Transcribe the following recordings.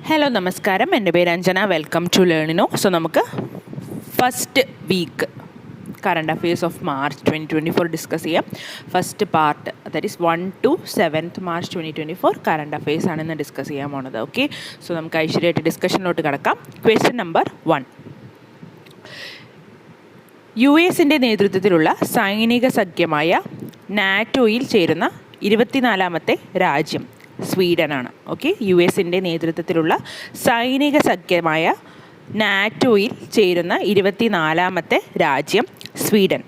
Hello നമസ്കാരം, എൻ്റെ പേര് Anjana. Welcome to Learnino. So നമുക്ക് first week current affairs of March 2024 discuss ചെയ്യാം. First part, that is 1 to 7th March 2024 current affairs ആണ് ഇന്ന് ഡിസ്കസ് ചെയ്യാൻ പോണത്. ഓക്കെ, സോ നമുക്ക് ഐശ്വര്യമായിട്ട് ഡിസ്കഷനിലോട്ട് കിടക്കാം. Question number 1. US-ൻ്റെ നേതൃത്വത്തിലുള്ള സൈനിക സഖ്യമായ നാറ്റോയിൽ ചേരുന്ന 24ാമത്തെ രാജ്യം സ്വീഡനാണ്. ഓക്കെ, US-ൻ്റെ നേതൃത്വത്തിലുള്ള സൈനിക സഖ്യമായ നാറ്റോയിൽ ചേരുന്ന 24ാമത്തെ രാജ്യം സ്വീഡൻ.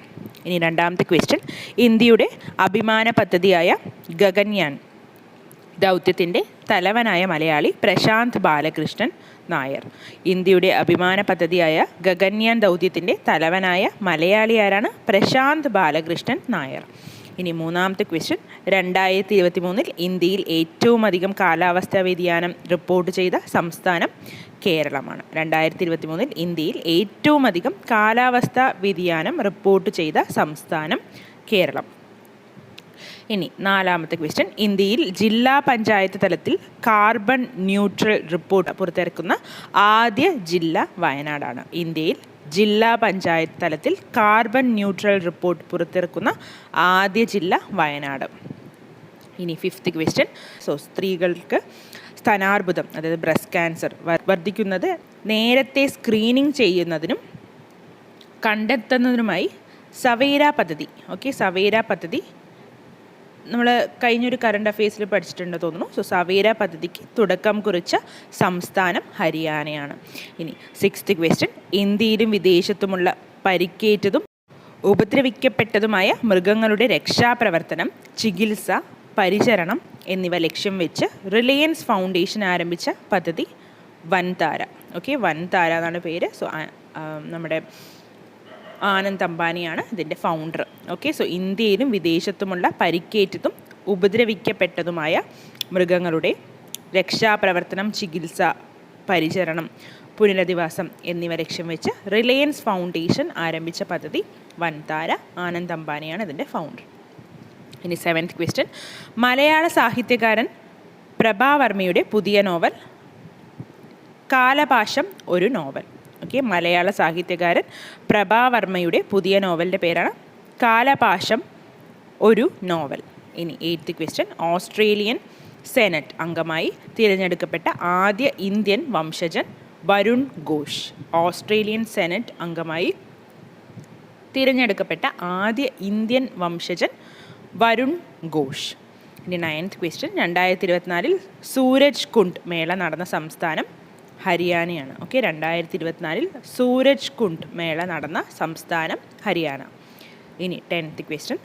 ഇനി രണ്ടാമത്തെ ക്വസ്റ്റ്യൻ, ഇന്ത്യയുടെ അഭിമാന പദ്ധതിയായ ഗഗൻയാൻ ദൗത്യത്തിൻ്റെ തലവനായ മലയാളി പ്രശാന്ത് ബാലകൃഷ്ണൻ നായർ. ഇന്ത്യയുടെ അഭിമാന പദ്ധതിയായ ഗഗൻയാൻ ദൗത്യത്തിൻ്റെ തലവനായ മലയാളി ആരാണ്? പ്രശാന്ത് ബാലകൃഷ്ണൻ നായർ. ഇനി മൂന്നാമത്തെ ക്വസ്റ്റ്യൻ, 2023 ഇന്ത്യയിൽ ഏറ്റവും അധികം കാലാവസ്ഥാ വ്യതിയാനം റിപ്പോർട്ട് ചെയ്ത സംസ്ഥാനം കേരളമാണ്. 2023 ഇന്ത്യയിൽ ഏറ്റവും അധികം കാലാവസ്ഥാ വ്യതിയാനം റിപ്പോർട്ട് ചെയ്ത സംസ്ഥാനം കേരളം. ഇനി നാലാമത്തെ ക്വസ്റ്റ്യൻ, ഇന്ത്യയിൽ ജില്ലാ പഞ്ചായത്ത് തലത്തിൽ കാർബൺ ന്യൂട്രൽ റിപ്പോർട്ട് പുറത്തിറക്കുന്ന ആദ്യ ജില്ല വയനാടാണ്. ഇന്ത്യയിൽ ജില്ലാ പഞ്ചായത്ത് തലത്തിൽ കാർബൺ ന്യൂട്രൽ റിപ്പോർട്ട് പുറത്തിറക്കുന്ന ആദ്യ ജില്ല വയനാട്. ഇനി ഫിഫ്ത്ത് ക്വസ്റ്റ്യൻ, സോ സ്ത്രീകൾക്ക് സ്തനാർബുദം അതായത് ബ്രസ്റ്റ് ക്യാൻസർ വർദ്ധിക്കുന്നത് നേരത്തെ സ്ക്രീനിങ് ചെയ്യുന്നതിനും കണ്ടെത്തുന്നതിനുമായി സവേര പദ്ധതി. ഓക്കെ, സവേര പദ്ധതി നമ്മൾ കഴിഞ്ഞൊരു കറണ്ട് അഫെയർസിൽ പഠിച്ചിട്ടുണ്ടെന്ന് തോന്നുന്നു. സോ സവേര പദ്ധതിക്ക് തുടക്കം കുറിച്ച സംസ്ഥാനം ഹരിയാനയാണ്. ഇനി സിക്സ്ത് ക്വസ്റ്റ്യൻ, ഇന്ത്യയിലും വിദേശത്തുമുള്ള പരിക്കേറ്റതും ഉപദ്രവിക്കപ്പെട്ടതുമായ മൃഗങ്ങളുടെ രക്ഷാപ്രവർത്തനം, ചികിത്സ, പരിചരണം എന്നിവ ലക്ഷ്യം വെച്ച് റിലയൻസ് ഫൗണ്ടേഷൻ ആരംഭിച്ച പദ്ധതി വൻതാര. ഓക്കെ, വൻതാര എന്നാണ് പേര്. സോ നമ്മുടെ ആനന്ദ് അംബാനിയാണ് ഇതിൻ്റെ ഫൗണ്ടർ. ഓക്കെ, സോ ഇന്ത്യയിലും വിദേശത്തുമുള്ള പരിക്കേറ്റതും ഉപദ്രവിക്കപ്പെട്ടതുമായ മൃഗങ്ങളുടെ രക്ഷാപ്രവർത്തനം, ചികിത്സ, പരിചരണം, പുനരധിവാസം എന്നിവ ലക്ഷ്യം വെച്ച് റിലയൻസ് ഫൗണ്ടേഷൻ ആരംഭിച്ച പദ്ധതി വൻതാര. ആനന്ദ് അംബാനിയാണ് ഇതിൻ്റെ ഫൗണ്ടർ. ഇനി സെവൻത് ക്വസ്റ്റ്യൻ, മലയാള സാഹിത്യകാരൻ പ്രഭാവർമ്മയുടെ പുതിയ നോവൽ കാലപാശം ഒരു നോവൽ. ഓക്കെ, മലയാള സാഹിത്യകാരൻ പ്രഭാവർമ്മയുടെ പുതിയ നോവലിൻ്റെ പേരാണ് കാലപാശം ഒരു നോവൽ. ഇനി എയ്ത്ത് ക്വസ്റ്റ്യൻ, ഓസ്ട്രേലിയൻ സെനറ്റ് അംഗമായി തിരഞ്ഞെടുക്കപ്പെട്ട ആദ്യ ഇന്ത്യൻ വംശജൻ വരുൺ ഘോഷ്. ഓസ്ട്രേലിയൻ സെനറ്റ് അംഗമായി തിരഞ്ഞെടുക്കപ്പെട്ട ആദ്യ ഇന്ത്യൻ വംശജൻ വരുൺ ഘോഷ്. ഇനി നയൻത്ത് ക്വസ്റ്റ്യൻ, 2024 സൂരജ് കുണ്ട് മേള നടന്ന സംസ്ഥാനം ഹരിയാനയാണ്. ഓക്കെ, 2024 സൂരജ് കുണ്ട് മേള നടന്ന സംസ്ഥാനം ഹരിയാന. ഇനി 10th ക്വസ്റ്റ്യൻ,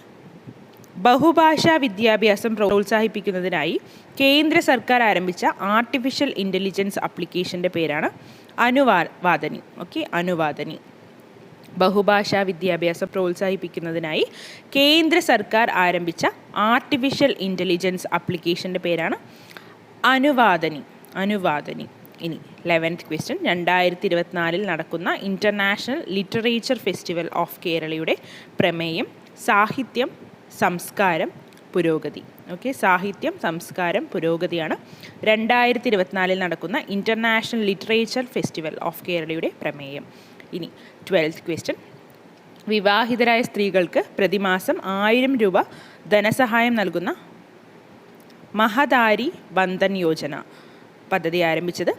ബഹുഭാഷാ വിദ്യാഭ്യാസം പ്രോത്സാഹിപ്പിക്കുന്നതിനായി കേന്ദ്ര സർക്കാർ ആരംഭിച്ച ആർട്ടിഫിഷ്യൽ ഇൻ്റലിജൻസ് ആപ്ലിക്കേഷൻ്റെ പേരാണ് അനുവാദനി. ഓക്കെ, അനുവാദനി. ബഹുഭാഷാ വിദ്യാഭ്യാസം പ്രോത്സാഹിപ്പിക്കുന്നതിനായി കേന്ദ്ര സർക്കാർ ആരംഭിച്ച ആർട്ടിഫിഷ്യൽ ഇൻ്റലിജൻസ് ആപ്ലിക്കേഷൻ്റെ പേരാണ് അനുവാദനി. അനുവാദനി. ഇനി 11th ക്വസ്റ്റ്യൻ, 2024 നടക്കുന്ന ഇൻ്റർനാഷണൽ ലിറ്ററേച്ചർ ഫെസ്റ്റിവൽ ഓഫ് കേരളയുടെ പ്രമേയം സാഹിത്യം, സംസ്കാരം, പുരോഗതി. ഓക്കെ, സാഹിത്യം, സംസ്കാരം, പുരോഗതിയാണ് 2024 നടക്കുന്ന ഇൻ്റർനാഷണൽ ലിറ്ററേച്ചർ ഫെസ്റ്റിവൽ ഓഫ് കേരളയുടെ പ്രമേയം. ഇനി 12th ക്വസ്റ്റ്യൻ, വിവാഹിതരായ സ്ത്രീകൾക്ക് പ്രതിമാസം 1000 രൂപ ധനസഹായം നൽകുന്ന മഹദാരി ബന്ധൻ യോജന പദ്ധതി ആരംഭിച്ചത്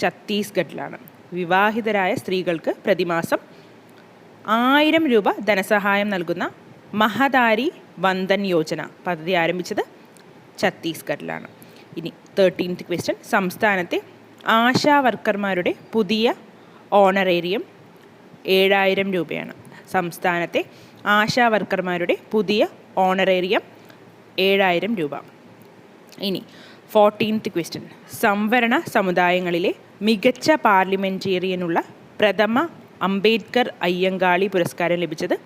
ഛത്തീസ്ഗഡിലാണ്. വിവാഹിതരായ സ്ത്രീകൾക്ക് പ്രതിമാസം 1000 രൂപ ധനസഹായം നൽകുന്ന മഹദാരി ബന്ധൻ യോജന പദ്ധതി ആരംഭിച്ചത് ഛത്തീസ്ഗഡിലാണ്. ഇനി 13th ക്വസ്റ്റ്യൻ, സംസ്ഥാനത്തെ ആശാ വർക്കർമാരുടെ പുതിയ ഓണറേറിയം 7000 രൂപയാണ്. സംസ്ഥാനത്തെ ആശാ വർക്കർമാരുടെ പുതിയ ഓണറേറിയം 7000 രൂപ. ഇനി 14th ക്വസ്റ്റ്യൻ, സംവരണ സമുദായങ്ങളിലെ മികച്ച പാർലമെൻറ്റേറിയനുള്ള പ്രഥമ അംബേദ്കർ അയ്യങ്കാളി പുരസ്കാരം ലഭിച്ചത്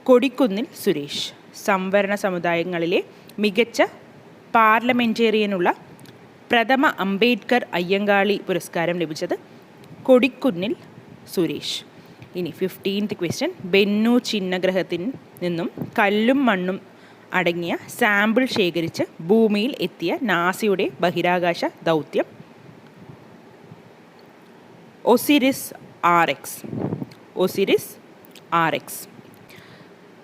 കൊടിക്കുന്നിൽ സുരേഷ്. സംവരണ സമുദായങ്ങളിലെ മികച്ച പാർലമെൻറ്റേറിയനുള്ള പ്രഥമ അംബേദ്കർ അയ്യങ്കാളി പുരസ്കാരം ലഭിച്ചത് കൊടിക്കുന്നിൽ സുരേഷ്. ഇനി 15th ക്വസ്റ്റ്യൻ, ബെന്നു ചിഹ്നഗ്രഹത്തിൽ നിന്നും കല്ലും മണ്ണും അടങ്ങിയ സാമ്പിൾ ശേഖരിച്ച് ഭൂമിയിൽ എത്തിയ നാസയുടെ ബഹിരാകാശ ദൗത്യം ഒസിരിസ് ആർ എക്സ്.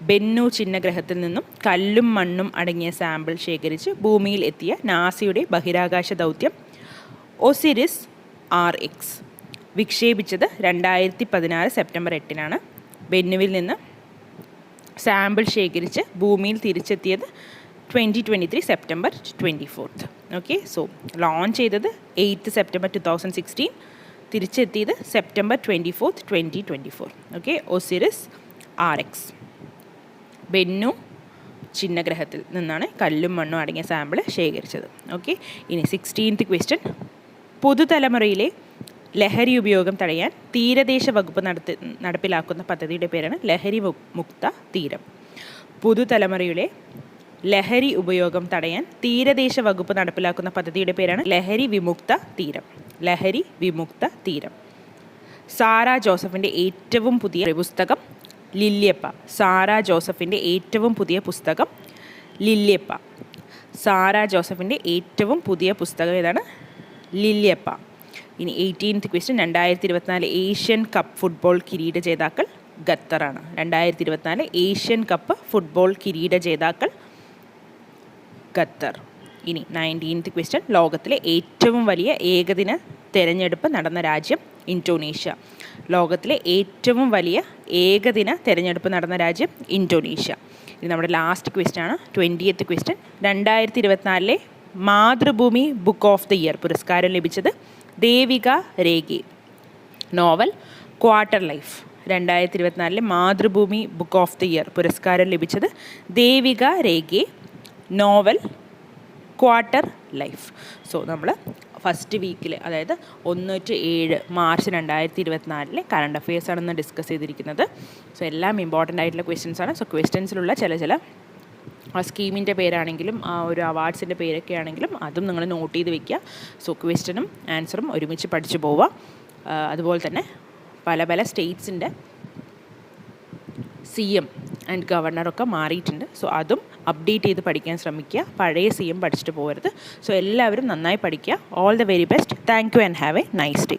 ബെന്നു ചിഹ്നഗ്രഹത്തിൽ നിന്നും കല്ലും മണ്ണും അടങ്ങിയ സാമ്പിൾ ശേഖരിച്ച് ഭൂമിയിൽ എത്തിയ നാസയുടെ ബഹിരാകാശ ദൗത്യം ഒസിരിസ് ആർ എക്സ് വിക്ഷേപിച്ചത് 2016 സെപ്റ്റംബർ 8 ബെന്നുവിൽ നിന്ന് സാമ്പിൾ ശേഖരിച്ച് ഭൂമിയിൽ തിരിച്ചെത്തിയത് 2023 സെപ്റ്റംബർ 24. ഓക്കെ, സോ ലോഞ്ച് ചെയ്തത് 8 സെപ്റ്റംബർ 2016, തിരിച്ചെത്തിയത് September 24, 2024. Okay, Osiris R X Bennu ചിഹ്നഗ്രഹത്തിൽ നിന്നാണ് കല്ലും മണ്ണും അടങ്ങിയ സാമ്പിൾ ശേഖരിച്ചത്. ഓക്കെ, ഇനി 16th ക്വസ്റ്റ്യൻ. പുതുതലമുറയിലെ ലഹരി ഉപയോഗം തടയാൻ തീരദേശ വകുപ്പ് നടപ്പിലാക്കുന്ന പദ്ധതിയുടെ പേരാണ് ലഹരി മുക്ത തീരം. പുതുതലമുറയുടെ ലഹരി ഉപയോഗം തടയാൻ തീരദേശ വകുപ്പ് നടപ്പിലാക്കുന്ന പദ്ധതിയുടെ പേരാണ് ലഹരി വിമുക്ത തീരം. സാറാ ജോസഫിൻ്റെ ഏറ്റവും പുതിയ പുസ്തകം ലില്ലിയപ്പ. സാറാ ജോസഫിൻ്റെ ഏറ്റവും പുതിയ പുസ്തകം ലില്ലിയപ്പ. സാറാ ജോസഫിൻ്റെ ഏറ്റവും പുതിയ പുസ്തകം ഏതാണ്? ലില്ലിയപ്പ. ഇനി 18th question. 2024 Asian cup football കിരീട ജേതാക്കൾ ഖത്തറാണ്. 2024 ഏഷ്യൻ കപ്പ് ഫുട്ബോൾ കിരീട ജേതാക്കൾ ഖത്തർ. ഇനി 19th ക്വസ്റ്റ്യൻ. ലോകത്തിലെ ഏറ്റവും വലിയ ഏകദിന തെരഞ്ഞെടുപ്പ് നടന്ന രാജ്യം ഇന്തോനേഷ്യ. ലോകത്തിലെ ഏറ്റവും വലിയ ഏകദിന തെരഞ്ഞെടുപ്പ് നടന്ന രാജ്യം ഇന്തോനേഷ്യ. ഇത് നമ്മുടെ ലാസ്റ്റ് ക്വസ്റ്റ്യൻ ആണ്. 20th question. 2024 Mathrubhumi book of the year പുരസ്കാരം ലഭിച്ചത് Devika Rege. Novel quarter life. 2024 Mathrubhumi book of the year പുരസ്കാരം ലഭിച്ചത് Devika Rege. Novel quarter life. So നമ്മൾ ഫസ്റ്റ് വീക്കിൽ, അതായത് 1 to 7 മാർച്ച് 2024 കറണ്ട് അഫെയർസ് ആണെന്ന് ഡിസ്കസ് ചെയ്തിരിക്കുന്നത്. സോ എല്ലാം ഇമ്പോർട്ടൻ്റ് ആയിട്ടുള്ള ക്വസ്റ്റ്യൻസ് ആണ്. സോ ക്വസ്റ്റ്യൻസിലുള്ള ചില ആ സ്കീമിൻ്റെ പേരാണെങ്കിലും ആ ഒരു അവാർഡ്സിൻ്റെ പേരൊക്കെ ആണെങ്കിലും അതും നിങ്ങൾ നോട്ട് ചെയ്ത് വെക്കുക. സോ ക്വസ്റ്റ്യനും ആൻസറും ഒരുമിച്ച് പഠിച്ചു പോവുക. അതുപോലെ തന്നെ പല സ്റ്റേറ്റ്സിൻ്റെ CM ആൻഡ് ഗവർണറൊക്കെ മാറിയിട്ടുണ്ട്. സോ അതും അപ്ഡേറ്റ് ചെയ്ത് പഠിക്കാൻ ശ്രമിക്കുക. പഴയ CM പഠിച്ചിട്ട് പോകരുത്. സോ എല്ലാവരും നന്നായി പഠിക്കുക. All the very best. Thank you and have A nice day.